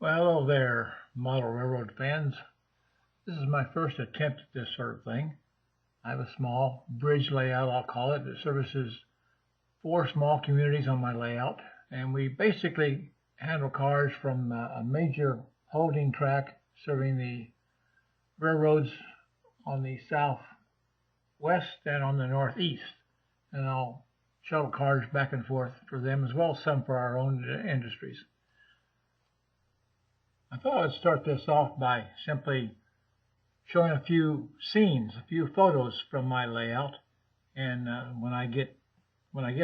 Well, hello there, model railroad fans. This is my first attempt at this sort of thing. I have a small bridge layout, I'll call it, that services 4 small communities on my layout. And we basically handle cars from a major holding track serving the railroads on the southwest and on the northeast. And I'll shuttle cars back and forth for them as well as some for our own industries. I thought I'd start this off by simply showing a few scenes, a few photos from my layout. And when I get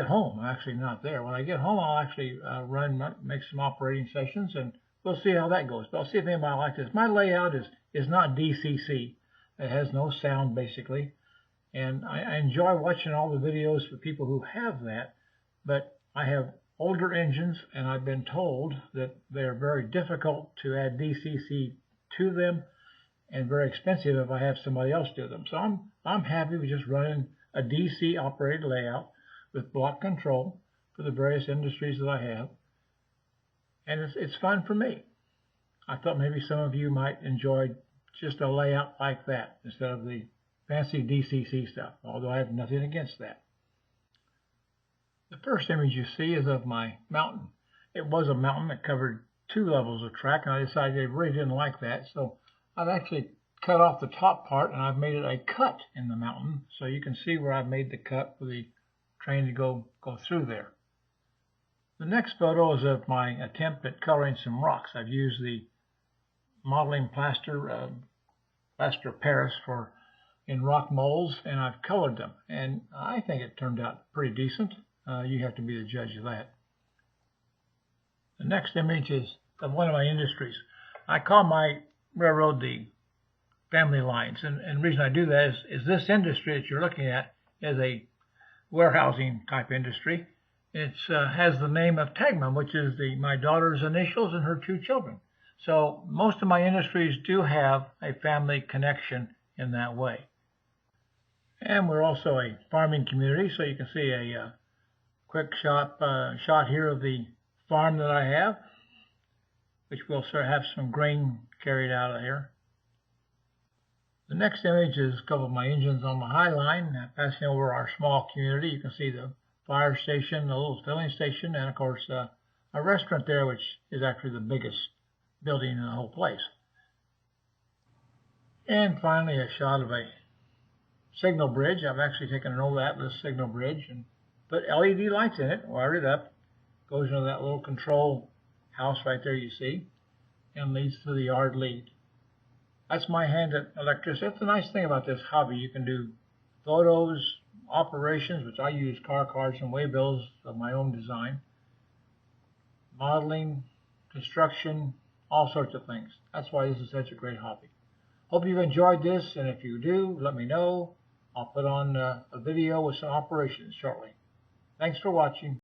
home, I'm actually not there. When I get home, I'll actually make some operating sessions, and we'll see how that goes. But I'll see if anybody likes this. My layout is not DCC. It has no sound basically, and I enjoy watching all the videos for people who have that. But I have older engines, and I've been told that they're very difficult to add DCC to them and very expensive if I have somebody else do them. So I'm happy with just running a DC operated layout with block control for the various industries that I have, and it's fun for me. I thought maybe some of you might enjoy just a layout like that instead of the fancy DCC stuff, although I have nothing against that. The first image you see is of my mountain. It was a mountain that covered 2 levels of track, and I decided I really didn't like that, so I've actually cut off the top part and I've made it a cut in the mountain, so you can see where I've made the cut for the train to go through there. The next photo is of my attempt at coloring some rocks. I've used the modeling plaster Paris in rock molds, and I've colored them, and I think it turned out pretty decent. You have to be the judge of that. The next image is of one of my industries. I call my railroad the family lines, and the reason I do that is this industry that you're looking at is a warehousing type industry. It has the name of Tegman, which is my daughter's initials and her 2 children. So most of my industries do have a family connection in that way. And we're also a farming community, so you can see a quick shot here of the farm that I have, which will sort of have some grain carried out of here. The next image is a couple of my engines on the High Line passing over our small community. You can see the fire station, the little filling station, and of course a restaurant there, which is actually the biggest building in the whole place. And finally, a shot of a signal bridge. I've actually taken an old Atlas signal bridge and put LED lights in it, wired it up, goes into that little control house right there you see, and leads to the yard lead. That's my hand at electricity. That's the nice thing about this hobby. You can do photos, operations, which I use car cards and waybills of my own design, modeling, construction, all sorts of things. That's why this is such a great hobby. Hope you've enjoyed this, and if you do, let me know. I'll put on a video with some operations shortly. Thanks for watching.